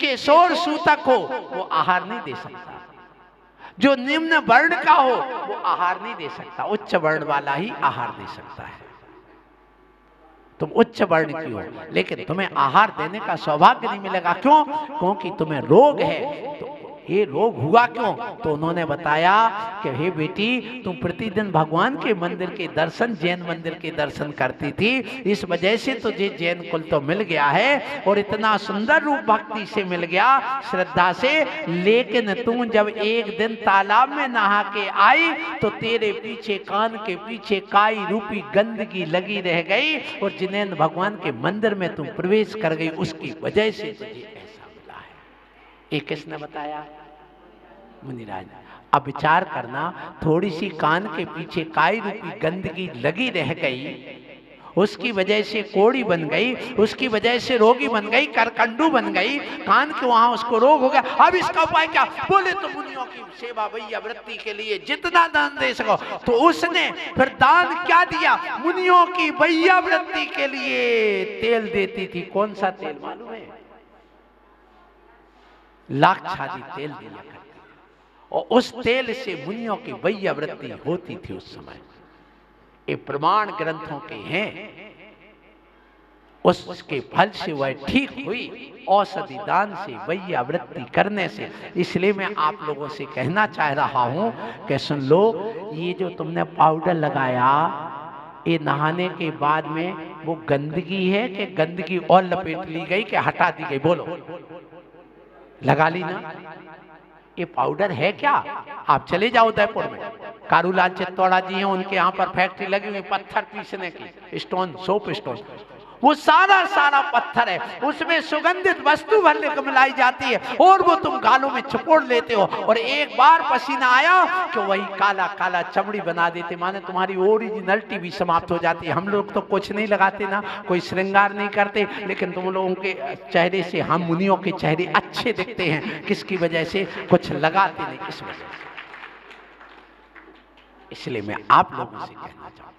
किशोर सूतक हो वो आहार नहीं दे सकता, जो निम्न वर्ण का हो वो आहार नहीं दे सकता, उच्च वर्ण वाला ही आहार दे सकता है। तुम उच्च वर्ण की हो लेकिन तुम्हें आहार देने का सौभाग्य नहीं मिलेगा। क्यों? क्योंकि तुम्हें रोग है। तो ये रोग हुआ क्यों? तो उन्होंने बताया कि हे बेटी, तुम प्रतिदिन भगवान के मंदिर के दर्शन, जैन मंदिर के दर्शन करती थी, इस वजह से तुझे जैन कुल तो मिल गया है और इतना सुंदर रूप भक्ति से मिल गया, श्रद्धा से। लेकिन तुम जब एक दिन तालाब में नहा के आई तो तेरे पीछे, कान के पीछे काई रूपी गंदगी लगी रह गई और जिनेंद्र भगवान के मंदिर में तुम प्रवेश कर गई, उसकी वजह से तुझे ऐसा मिला है। ये किसने बताया? मुनिराज। अब विचार करना, थोड़ी सी कान के पीछे काई रूपी गंदगी लगी रह गई, उसकी वजह से कोड़ी बन गई, उसकी वजह से रोगी बन गई, करकंडू बन गई, कान के वहां उसको रोग हो गया। अब इसका उपाय क्या? बोले तो मुनियों की सेवा भैया वृत्ति के लिए जितना दान दे सको। तो उसने फिर दान क्या दिया? मुनियों की भैया वृत्ति के लिए तेल देती थी। कौन सा तेल मालूम है? लाक्षादी तेल दिया करती थी और उस तेल से मुनियों की वैया वृत्ति होती थी उस समय। ये प्रमाण ग्रंथों के हैं। उसके फल से वह ठीक हुई औषधि दान से, वैया वृत्ति करने से। इसलिए मैं आप लोगों से कहना चाह रहा हूं कि सुन लो, ये जो तुमने पाउडर लगाया, ये नहाने के बाद में वो गंदगी है कि गंदगी और लपेट ली गई कि हटा दी गई? बोलो, लगा ली ना? ये पाउडर है क्या? आप चले जाओ उदयपुर में, कारूलाल चित्तौड़ा जी हैं, उनके यहाँ पर फैक्ट्री लगी हुई पत्थर पीसने की, स्टोन, सोप स्टोन, वो सारा पत्थर है, उसमें सुगंधित वस्तु भरने को मिलाई जाती है और वो तुम गालों में चिपोड़ लेते हो और एक बार पसीना आया कि वही काला काला चमड़ी बना देते, माने तुम्हारी ओरिजिनलिटी भी समाप्त हो जाती है। हम लोग तो कुछ नहीं लगाते ना, कोई श्रृंगार नहीं करते, लेकिन तुम लोगों के चेहरे से, हम मुनियों के चेहरे अच्छे दिखते हैं। किसकी वजह से? कुछ लगाते नहीं, इस वजह से। इसलिए मैं आप लोगों से कहना चाहता हूं,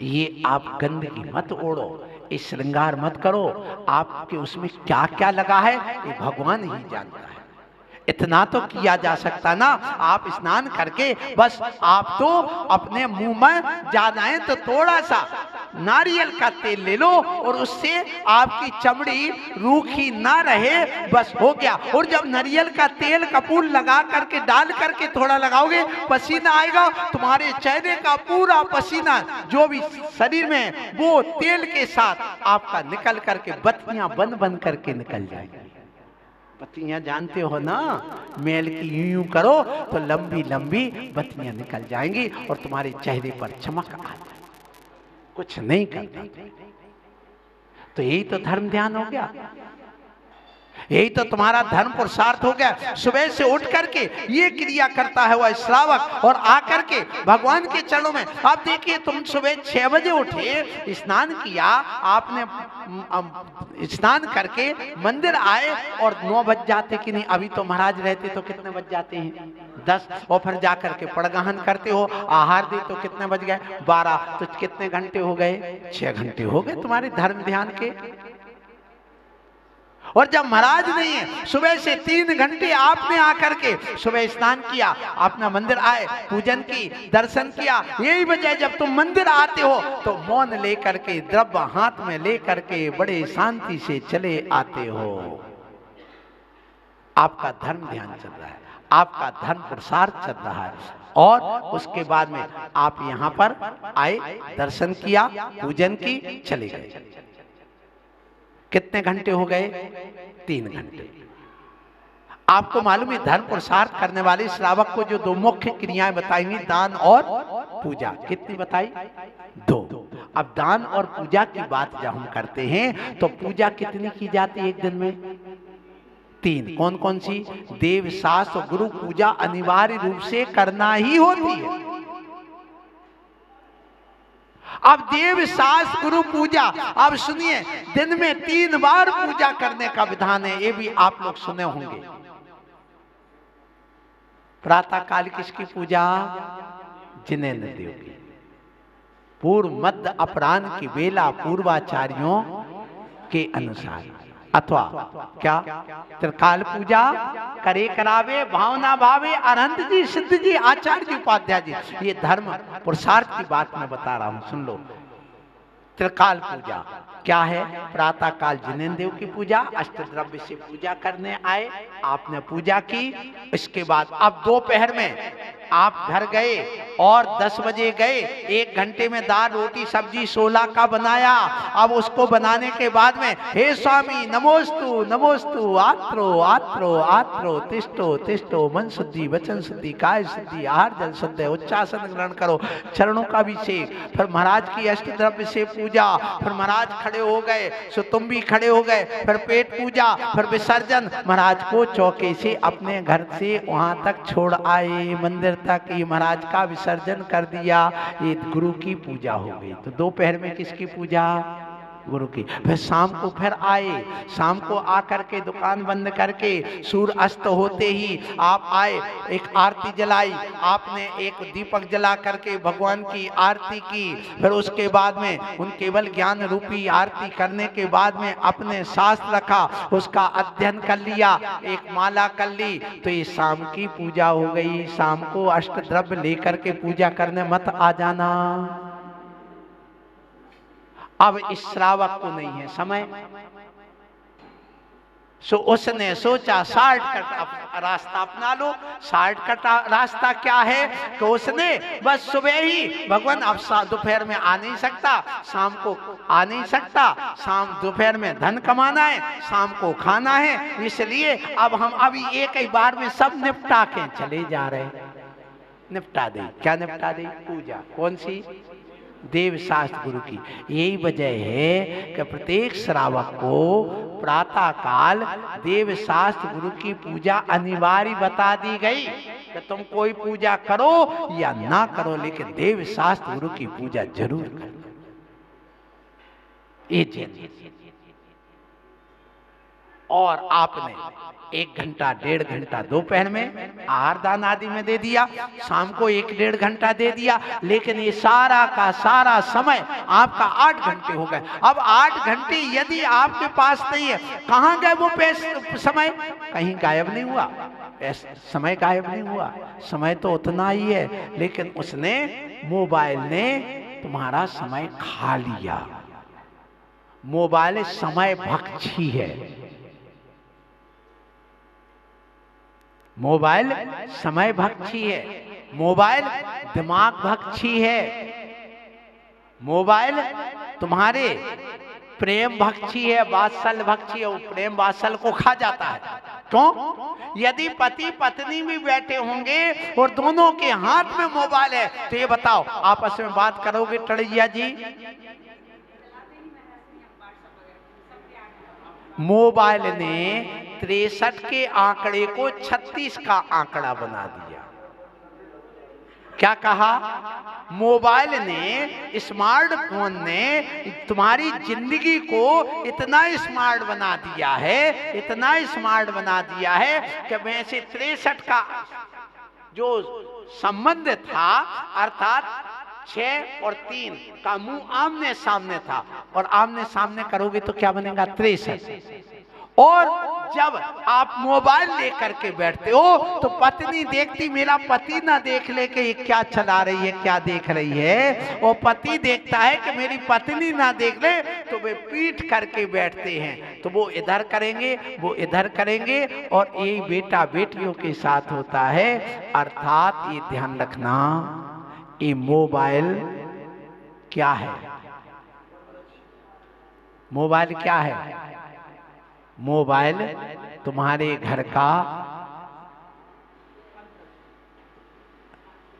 ये आप गंदगी मत ओढ़ो, ये श्रृंगार मत करो। आपके उसमें क्या क्या लगा है ये भगवान ही जानता है। इतना तो किया जा सकता ना, आप स्नान करके बस आप तो अपने मुंह में ज्यादा है तो थोड़ा सा नारियल का तेल ले लो और उससे आपकी चमड़ी रूखी ना रहे, बस हो गया। और जब नारियल का तेल कपूर लगा करके डाल करके थोड़ा लगाओगे, पसीना आएगा, तुम्हारे चेहरे का पूरा पसीना जो भी शरीर में वो तेल के साथ आपका निकल करके बत्तियां बन बन करके निकल जाएगी। बत्तियां जानते हो ना, मेल की यूं यूं करो तो लंबी लंबी बत्तियां निकल जाएंगी और तुम्हारे चेहरे पर चमक आ जाएगी। कुछ नहीं करना। तो यही तो धर्म ध्यान हो गया, यही तो तुम्हारा धर्म पुरुषार्थ हो गया। सुबह से उठ करके ये क्रिया करता है वह श्रावक और आकर के भगवान के चरणों में। आप देखिए, तुम सुबह 6 बजे उठे, स्नान किया, आपने स्नान करके मंदिर आए और 9 बज जाते कि नहीं? अभी तो महाराज रहते तो कितने बज जाते हैं? 10। और फिर जाकर के पड़गहन करते हो, आहार दे तो कितने बज गए? 12। तो कितने घंटे हो गए? 6 घंटे हो गए तुम्हारे धर्म ध्यान के। और जब महाराज नहीं है, सुबह से 3 घंटे आपने आकर के सुबह स्नान किया, अपना मंदिर आए, पूजन की, दर्शन किया। यही वजह, जब तुम मंदिर आते हो तो मौन लेकर के, द्रव्य हाथ में लेकर के बड़े शांति से चले आते हो। आपका धर्म ध्यान चल रहा है, आपका धर्म पुरुषार्थ चल रहा है। और उसके बाद में आप यहाँ पर आए, दर्शन किया, पूजन की, चले गए। कितने घंटे हो गए? 3 घंटे। आपको मालूम है, धर्म पुरुषार्थ करने वाले श्रावक को जो 2 मुख्य क्रियाएं बताई हुई, दान और पूजा, कितनी बताई? 2। अब दान और पूजा की बात जब हम करते हैं तो पूजा कितनी की जाती है एक दिन में? 3। कौन कौन सी? देव, शास्त्र, गुरु पूजा अनिवार्य रूप से करना ही होती है। अब देव, शास्त्र, गुरु पूजा, अब सुनिए, दिन में 3 बार पूजा करने का विधान है। ये भी आप लोग सुने होंगे। प्रातः काल किसकी पूजा? जिनेंद्र देव की। पूर्व, मध्य, अपराह्न की बेला पूर्वाचार्यों के अनुसार अथवा क्या त्रिकाल पूजा करे करावे भावना भावे अनंत जी सिद्ध जी आचार्य जी उपाध्याय जी, ये धर्म पुरुषार्थ की बात मैं बता रहा हूं, सुन लो। त्रिकाल पूजा क्या है? प्रातः काल जिनेन्द्र देव की पूजा, अष्टद्रव्य से पूजा करने आए, आपने पूजा की। इसके बाद अब दोपहर में आप घर गए और 10 बजे गए, 1 घंटे में दाल रोटी सब्जी 16 का बनाया। अब उसको बनाने के बाद में हे स्वामी नमोस्तु नमोस्तु, आत्रो आत्रो आत्रो, तिष्ठो तिष्ठो, मन शुद्धि वचन शुद्धि काय शुद्धि, आहार जल शुद्ध, उच्चासन ग्रहण करो, चरणों का अभिषेक, फिर महाराज की अष्टद्रव्य से पूजा, फिर महाराज खड़े हो गए, सो तुम भी खड़े हो गए, फिर पेट पूजा, फिर विसर्जन। महाराज को चौके से अपने घर से वहां तक छोड़ आए, मंदिर तक, ये महाराज का विसर्जन कर दिया। ये गुरु की पूजा हो गई। तो दोपहर में किसकी पूजा? गुरु की। फिर शाम को फिर आए, शाम को आकर के दुकान बंद करके सूर्य अस्त होते ही आप आए, एक आरती जलाई, आपने एक दीपक जला करके भगवान की आरती की। फिर उसके बाद में उन केवल ज्ञान रूपी आरती करने के बाद में अपने शास्त्र रखा, उसका अध्ययन कर लिया, एक माला कर ली। तो ये शाम की पूजा हो गई। शाम को अष्टद्रव्य लेकर के पूजा करने मत आ जाना। अब इस श्रावक को नहीं है समय, सो उसने सोचा शॉर्टकट रास्ता अपना लो। शॉर्टकट रास्ता क्या है कि उसने बस सुबह ही भगवान, अब दोपहर में आ नहीं सकता, शाम को आ नहीं सकता, शाम दोपहर में धन कमाना है, शाम को खाना है, इसलिए अब हम अभी एक ही बार में सब निपटा के चले जा रहे। निपटा दे, क्या निपटा दे? पूजा। कौन सी? देव शास्त्र गुरु की। यही वजह है कि प्रत्येक श्रावक को प्रातः काल देव शास्त्र गुरु की पूजा अनिवार्य बता दी गई कि तुम कोई पूजा करो या ना करो, लेकिन देव शास्त्र गुरु की पूजा जरूर करो। ये और आपने 1 घंटा 1.5 घंटा दोपहर में आहार दान आदि में दे दिया, शाम को 1-1.5 घंटा दे दिया, लेकिन ये सारा का सारा समय आपका 8 घंटे हो गए। अब 8 घंटे यदि आपके पास नहीं है, कहाँ गए वो समय? कहीं गायब नहीं हुआ, समय गायब नहीं हुआ, समय तो उतना ही है, लेकिन उसने, मोबाइल ने तुम्हारा समय खा लिया। मोबाइल समय भक्षी है, मोबाइल समय भक्षी है, मोबाइल दिमाग भक्षी है, मोबाइल तुम्हारे प्रेम भक्षी है, वात्सल भक्षी है, वो प्रेम वात्सल को खा जाता है। क्यों? यदि पति पत्नी भी बैठे होंगे और दोनों के हाथ में मोबाइल है, तो ये बताओ आपस में बात करोगे टड़ैया जी? मोबाइल ने 63 के आंकड़े को 36 का आंकड़ा बना दिया। क्या कहा? मोबाइल ने, स्मार्टफोन ने तुम्हारी जिंदगी को इतना स्मार्ट बना दिया है, इतना स्मार्ट बना दिया है कि वैसे 63 का जो संबंध था, अर्थात 6 और 3 का मुंह आमने सामने था, और आमने सामने करोगे तो क्या बनेगा? 63। और जब आप मोबाइल लेकर के बैठते हो तो पत्नी देखती, मेरा पति ना देख ले कि ये क्या चला रही है, क्या देख रही है, और पति देखता है कि मेरी पत्नी ना देख ले, तो वे पीठ करके बैठते हैं। तो वो इधर करेंगे, वो इधर करेंगे, और यही बेटा बेटियों के साथ होता है। अर्थात ये ध्यान रखना, ये मोबाइल क्या है? मोबाइल क्या है? मोबाइल तुम्हारे घर का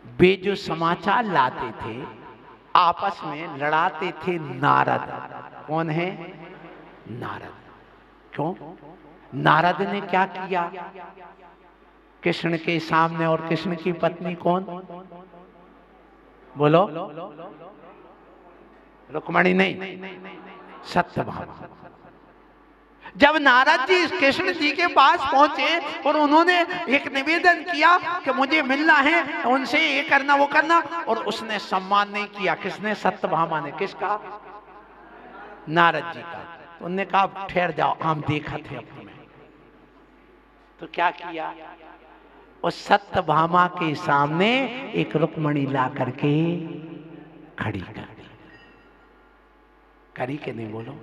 वे जो समाचार लाते थे, आपस में लड़ाते थे नारद। कौन है? नारद। क्यों? नारद ने क्या किया कृष्ण के सामने? और कृष्ण की पत्नी कौन? बोलो। रुक्मणी नहीं, सत्यभामा। जब नारद जी कृष्ण जी के पास पहुंचे और उन्होंने एक निवेदन किया कि मुझे मिलना है, उनसे ये करना वो करना, और उसने सम्मान नहीं किया। किसने? सत्यभामा ने। किसका? नारद जी का। तो उन्होंने कहा ठहर जाओ, हम देखा थे अपने। तो क्या किया, उस सत्यभामा के सामने एक रुक्मणी ला करके खड़ी कर दी। करी के नहीं बोलो,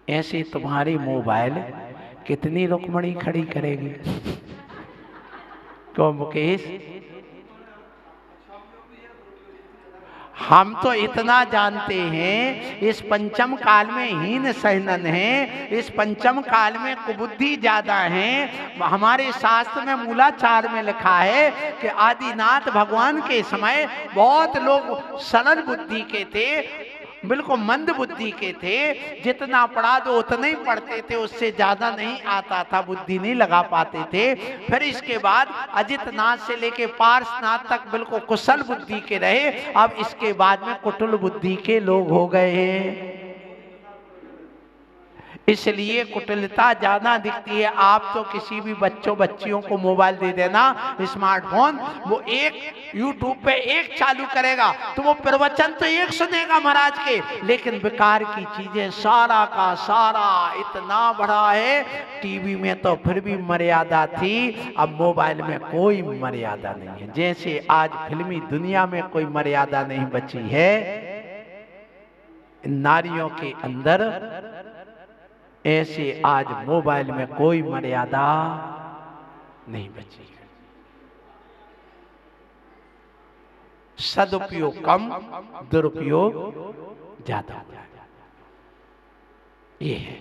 ऐसे तुम्हारी मोबाइल कितनी रुक्मणी खड़ी करेगी। तो मुकेश, हम तो इतना जानते हैं इस पंचम काल में हीन सहनन है, इस पंचम काल में कुबुद्धि ज्यादा है। हमारे शास्त्र में मूलाचार में लिखा है कि आदिनाथ भगवान के समय बहुत लोग सरल बुद्धि के थे, बिल्कुल मंद बुद्धि के थे। जितना पढ़ा दो उतना ही पढ़ते थे, उससे ज्यादा नहीं आता था, बुद्धि नहीं लगा पाते थे। फिर इसके बाद अजितनाथ से लेके पार्शनाथ तक बिल्कुल कुशल बुद्धि के रहे। अब इसके बाद में कुटिल बुद्धि के लोग हो गए हैं, इसलिए कुटिलता ज्यादा दिखती है। आप तो किसी भी बच्चियों को मोबाइल दे देना, स्मार्टफोन, वो एक यूट्यूब पे एक चालू करेगा तो वो प्रवचन तो एक सुनेगा महाराज के, लेकिन बेकार की चीजें सारा का सारा इतना बड़ा है। टीवी में तो फिर भी मर्यादा थी, अब मोबाइल में कोई मर्यादा नहीं है। जैसे आज फिल्मी दुनिया में कोई मर्यादा नहीं बची है, नारियों के अंदर ऐसे आज मोबाइल में कोई मर्यादा नहीं बची। सदुपयोग कम, दुरुपयोग ज्यादा हो जाएगा, ये है।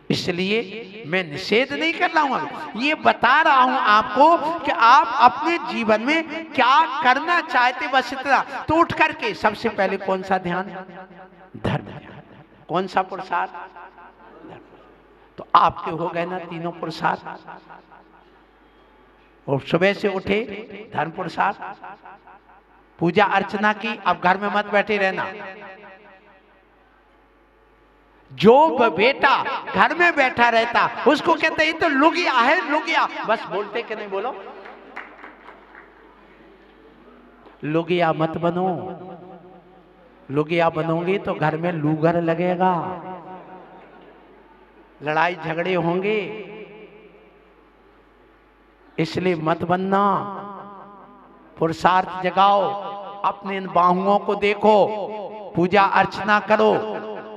इसलिए मैं निषेध नहीं कर रहा हूं, ये बता रहा हूं आपको कि आप अपने जीवन में क्या करना चाहते, बस इतना। तो उठ करके सबसे पहले कौन सा ध्यान, धर्म ध्यान। कौन सा पुरुषार्थ, तो आपके हो गए ना तीनों पुरुषार्थ। और सुबह से उठे धर्म पुरुषार्थ, पूजा अर्चना की, अब घर में मत बैठे रहना। जो बेटा घर में बैठा रहता उसको कहते हैं तो लुगिया है, लुगिया। बस बोलते कि नहीं, बोलो। लुगिया मत बनो, लुगिया बनोगे तो घर में लूगर लगेगा, लड़ाई झगड़े होंगे, इसलिए मत बनना। पुरुषार्थ जगाओ, अपने इन बाहुओं को देखो, पूजा अर्चना करो,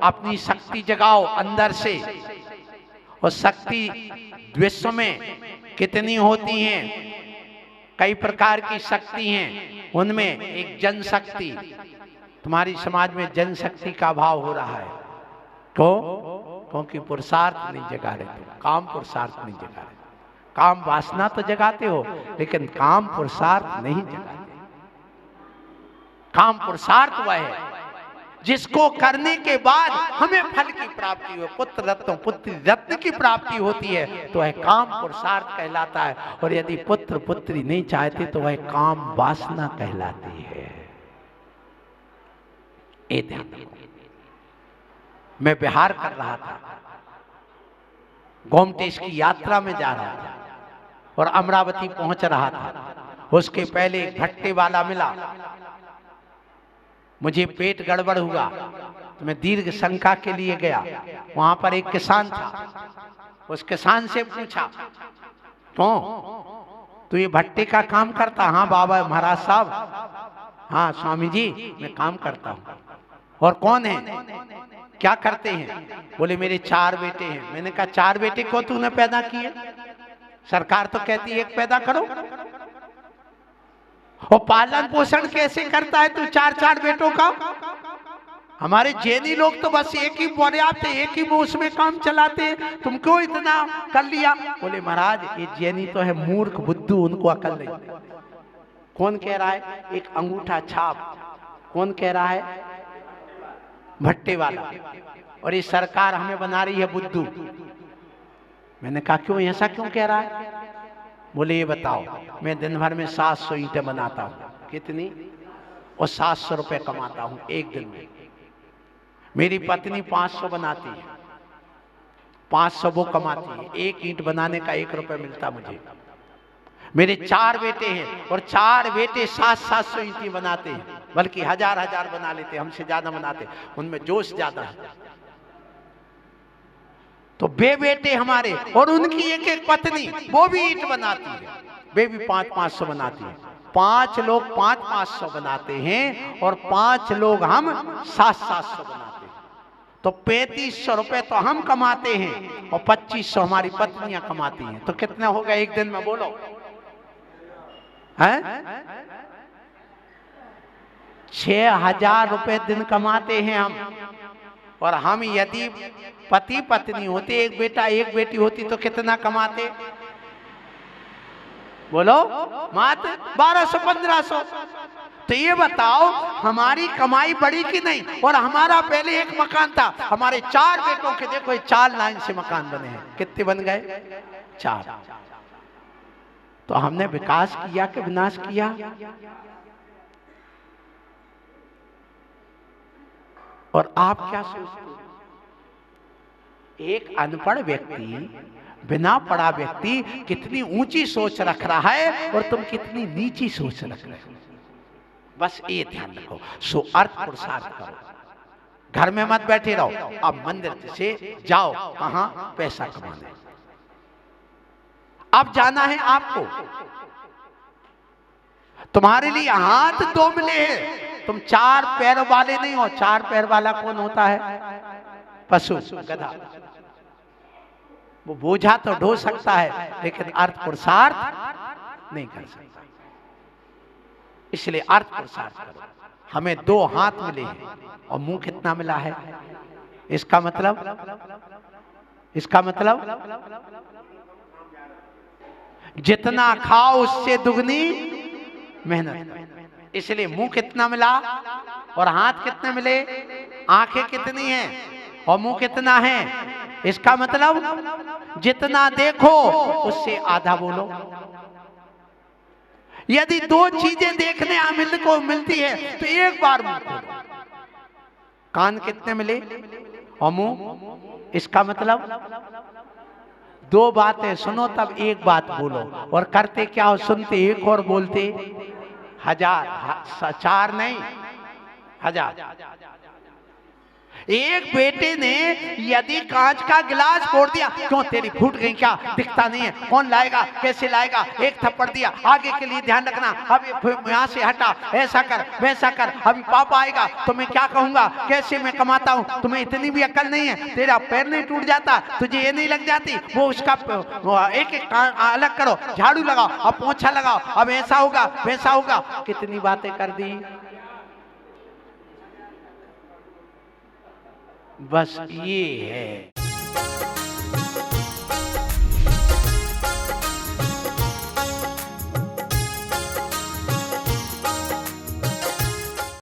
अपनी शक्ति जगाओ अंदर से। और शक्ति विश्व में कितनी होती हैं, कई प्रकार की शक्ति हैं, उनमें एक जनशक्ति, तुम्हारी समाज में जनशक्ति का अभाव हो रहा है। क्योंकि पुरुषार्थ नहीं जगा रहे, तो काम पुरुषार्थ नहीं जगा रहे। काम वासना तो जगाते हो, लेकिन काम पुरुषार्थ नहीं जगाते। काम पुरुषार्थ वह है जिसको करने के बाद हमें फल की प्राप्ति हो, पुत्र रत्न पुत्री रत्न की प्राप्ति होती है, तो वह काम पुरुषार्थ कहलाता है। और यदि पुत्र पुत्री नहीं चाहते तो वह काम वासना कहलाती है। ये ध्यान रखो। मैं बिहार कर रहा था, गोमटेश की यात्रा में जा रहा था और अमरावती पहुंच रहा था। उसके पहले एक भट्टे वाला मिला, मुझे पेट गड़बड़ हुआ तो मैं दीर्घ शंका के लिए गया। वहां पर एक किसान था, उस किसान से पूछा, तो ये भट्टे का काम करता? हाँ बाबा महाराज साहब, हाँ स्वामी जी मैं काम करता हूँ। और कौन है, क्या करते हैं? बोले मेरे 4 बेटे हैं। मैंने कहा 4 बेटे को तूने पैदा किए? सरकार तो कहती है एक पैदा करो। और पालन पोषण कैसे करता है तू 4-4 बेटों का? हमारे जैनी लोग तो बस एक ही पर्याप्त, एक ही बोस में काम चलाते हैं, तुम क्यों इतना कर लिया? बोले महाराज ये जैनी तो है मूर्ख बुद्धू, उनको अकल नहीं। कौन कह रहा है? एक अंगूठा छाप। कौन कह रहा है? भट्टे वाला। और ये सरकार हमें बना रही है बुद्धू। मैंने कहा क्यों, ऐसा क्यों कह रहा है? बोले ये बताओ, मैं दिन भर में 700 ईंटें बनाता हूँ। कितनी? और 700 रुपए कमाता हूँ एक दिन में। मेरी पत्नी 500 बनाती है, 500 वो कमाती है। एक ईंट बनाने का 1 रुपए मिलता मुझे। मेरे 4 बेटे हैं और 4 बेटे 700-700 ईंटें बनाते हैं, बल्कि 1000-1000 बना लेते, हमसे ज्यादा बनाते। उनमें जोश ज्यादा है। तो वे बेटे हमारे और उनकी एक एक पत्नी वो भी ईंट बनाती है, वे भी 500-500 बनाती है। 5 लोग 500-500 बनाते हैं और 5 लोग हम 700-700 बनाते हैं। तो 3500 रुपए तो हम कमाते हैं और 2500 हमारी पत्नियां कमाती हैं। तो कितना होगा एक दिन में बोलो? हैं? 6000 रुपए दिन कमाते हैं हम। और हम यदि पति पत्नी होते, एक बेटा एक बेटी होती, तो कितना कमाते बोलो? मात्र 1200-1500। तो ये बताओ हमारी कमाई बढ़ी कि नहीं? और हमारा पहले एक मकान था, हमारे 4 बेटों के देखो 4 लाइन से मकान बने हैं। कितने बन गए? 4। तो हमने विकास किया कि विनाश किया? और आप क्या सोचते हो? एक अनपढ़ व्यक्ति, बिना पढ़ा व्यक्ति कितनी ऊंची सोच रख रहा है और तुम कितनी नीची सोच रख रहे हो। बस ये ध्यान रखो। सो अर्थ पुरुषार्थ करो, घर में मत बैठे रहो। अब मंदिर से जाओ, कहां? पैसा कमाने। अब जाना है आपको। तुम्हारे लिए हाथ 2 मिले हैं, तुम 4 पैर वाले नहीं हो। 4 पैर वाला कौन होता है? पशु, गधा। वो बोझा तो ढो सकता है लेकिन अर्थ पुरुषार्थ नहीं कर सकता। इसलिए अर्थ पुरुषार्थ करो। हमें 2 हाथ मिले हैं और मुंह कितना मिला है? इसका मतलब जितना खाओ उससे दुगनी मेहनत करो। इसलिए मुंह कितना मिला और हाथ कितने मिले? आंखें कितनी हैं और मुंह कितना है? इसका मतलब जितना देखो उससे आधा बोलो। यदि 2 चीजें देखने को मिलती है तो एक बार मुंह खोलो। कान कितने मिले और मुंह? इसका मतलब 2 बातें सुनो तब एक बात बोलो। और करते क्या हो? सुनते एक और बोलते 1000। 4 नहीं, 1000। एक बेटे ने यदि कांच का गिलास फोड़ दिया, क्यों तेरी फूट गई क्या? दिखता नहीं है, कौन लाएगा, कैसे लाएगा? एक थप्पड़ दिया, आगे के लिए ध्यान रखना, अब यहाँ से हटा, ऐसा कर वैसा कर, अभी पापा आएगा तो मैं क्या कहूंगा, कैसे मैं कमाता हूँ? तुम्हें इतनी भी अक्ल नहीं है, तेरा पैर नहीं टूट जाता, तुझे ये नहीं लग जाती? वो उसका एक एक अलग करो, झाड़ू लगाओ, अब पोछा लगाओ, अब ऐसा होगा वैसा होगा। कितनी बातें कर दी। बस ये है।